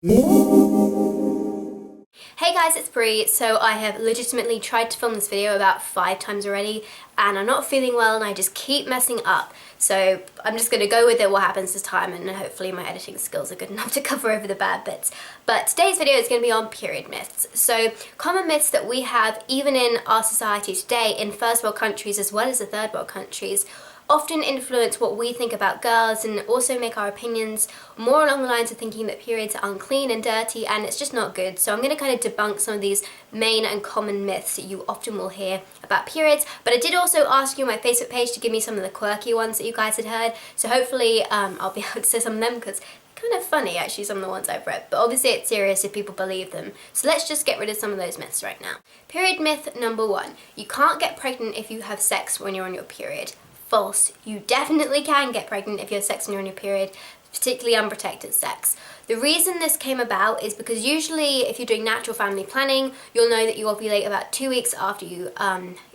Hey guys, it's Brie. So I have legitimately tried to film this video about 5 times already and I'm not feeling well and I just keep messing up. So I'm just going to go with it, what happens this time, and hopefully my editing skills are good enough to cover over the bad bits. But today's video is going to be on period myths. So common myths that we have even in our society today in first world countries as well as the third world countries often influence what we think about girls and also make our opinions more along the lines of thinking that periods are unclean and dirty and it's just not good. So I'm going to kind of debunk some of these main and common myths that you often will hear about periods. But I did also ask you on my Facebook page to give me some of the quirky ones that you guys had heard. So hopefully I'll be able to say some of them because kind of funny actually, some of the ones I've read, but obviously it's serious if people believe them. So let's just get rid of some of those myths right now. Period myth number 1. You can't get pregnant if you have sex when you're on your period. False. You definitely can get pregnant if you have sex when you're on your period, particularly unprotected sex. The reason this came about is because usually if you're doing natural family planning, you'll know that you ovulate about 2 weeks after you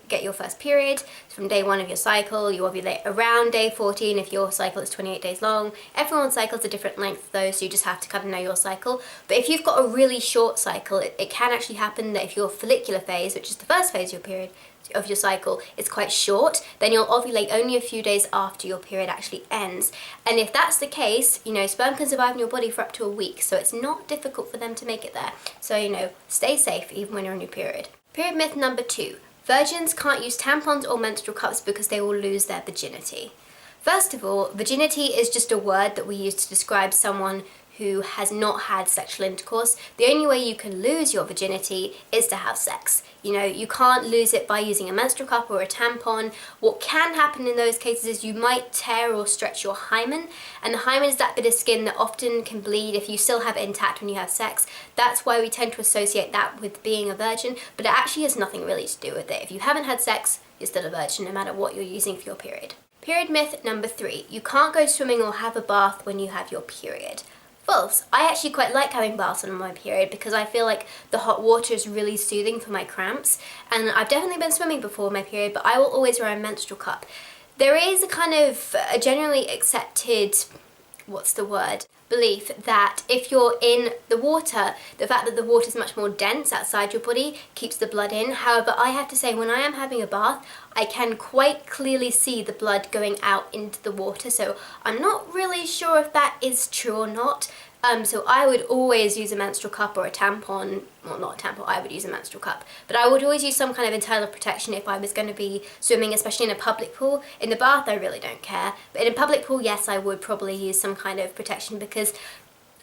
get your first period. From day 1 of your cycle, you ovulate around day 14 if your cycle is 28 days long. Everyone's cycle is a different length though, so you just have to kind of know your cycle. But if you've got a really short cycle, it can actually happen that if your follicular phase, which is the first phase of your period, of your cycle, is quite short, then you'll ovulate only a few days after your period actually ends. And if that's the case, sperm can survive in your body for up to a week, so it's not difficult for them to make it there. So, stay safe even when you're on your period. Period myth number 2. Virgins can't use tampons or menstrual cups because they will lose their virginity. First of all, virginity is just a word that we use to describe someone who has not had sexual intercourse. The only way you can lose your virginity is to have sex. You can't lose it by using a menstrual cup or a tampon. What can happen in those cases is you might tear or stretch your hymen, and the hymen is that bit of skin that often can bleed if you still have it intact when you have sex. That's why we tend to associate that with being a virgin, but it actually has nothing really to do with it. If you haven't had sex, you're still a virgin no matter what you're using for your period. Period myth number 3. You can't go swimming or have a bath when you have your period. False. I actually quite like having baths on my period because I feel like the hot water is really soothing for my cramps, and I've definitely been swimming before my period, but I will always wear a menstrual cup. There is a kind of a generally accepted, belief that if you're in the water, the fact that the water is much more dense outside your body keeps the blood in. However, I have to say, when I am having a bath, I can quite clearly see the blood going out into the water, so I'm not really sure if that is true or not. So I would always use a menstrual cup or a tampon. Well, not a tampon, I would use a menstrual cup. But I would always use some kind of internal protection if I was going to be swimming, especially in a public pool. In the bath, I really don't care. But in a public pool, yes, I would probably use some kind of protection because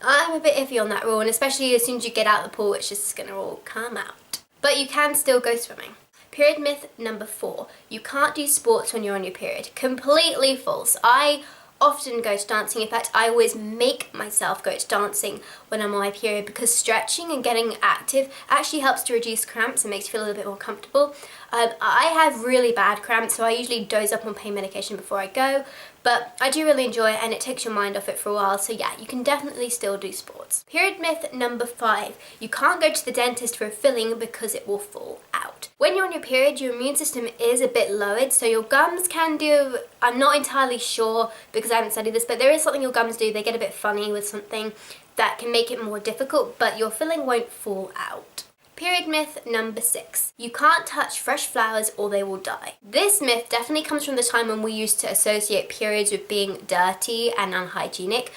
I'm a bit iffy on that rule, and especially as soon as you get out of the pool, it's just going to all come out. But you can still go swimming. Period myth number 4. You can't do sports when you're on your period. Completely false. I often go to dancing. In fact, I always make myself go to dancing when I'm on my period because stretching and getting active actually helps to reduce cramps and makes you feel a little bit more comfortable. I have really bad cramps, so I usually doze up on pain medication before I go, but I do really enjoy it and it takes your mind off it for a while, so yeah, you can definitely still do sports. Period myth number 5. You can't go to the dentist for a filling because it will fall out. When you're on your period, your immune system is a bit lowered, so your gums can do, I'm not entirely sure because I haven't studied this, but there is something your gums do, they get a bit funny with something that can make it more difficult, but your filling won't fall out. Period myth number 6. You can't touch fresh flowers or they will die. This myth definitely comes from the time when we used to associate periods with being dirty and unhygienic.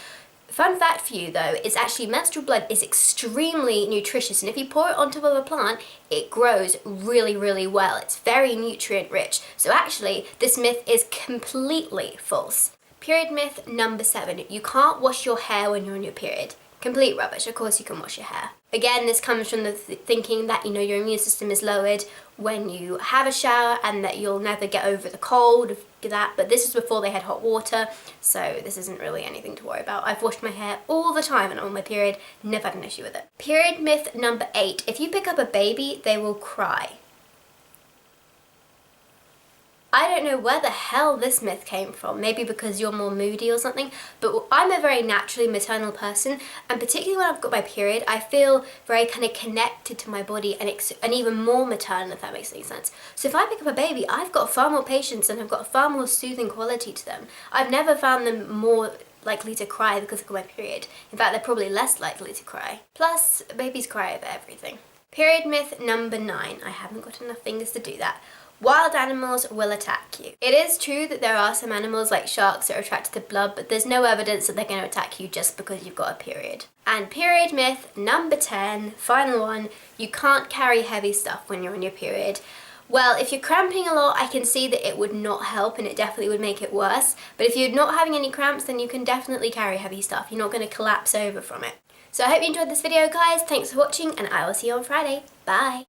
Fun fact for you though, is actually menstrual blood is extremely nutritious, and if you pour it on top of a plant, it grows really, really well. It's very nutrient rich. So actually, this myth is completely false. Period myth number 7. You can't wash your hair when you're on your period. Complete rubbish. Of course you can wash your hair. Again, this comes from the thinking that, your immune system is lowered when you have a shower and that you'll never get over the cold of that, but this is before they had hot water, so this isn't really anything to worry about. I've washed my hair all the time and I'm on my period, never had an issue with it. Period myth number 8. If you pick up a baby, they will cry. I don't know where the hell this myth came from, maybe because you're more moody or something, but I'm a very naturally maternal person, and particularly when I've got my period, I feel very kind of connected to my body and even more maternal, if that makes any sense. So if I pick up a baby, I've got far more patience and I've got a far more soothing quality to them. I've never found them more likely to cry because of my period. In fact, they're probably less likely to cry. Plus, babies cry over everything. Period myth number 9. I haven't got enough fingers to do that. Wild animals will attack you. It is true that there are some animals like sharks that are attracted to blood, but there's no evidence that they're going to attack you just because you've got a period. And period myth number 10, final one, you can't carry heavy stuff when you're on your period. Well, if you're cramping a lot, I can see that it would not help and it definitely would make it worse. But if you're not having any cramps, then you can definitely carry heavy stuff. You're not going to collapse over from it. So I hope you enjoyed this video, guys. Thanks for watching, and I will see you on Friday. Bye.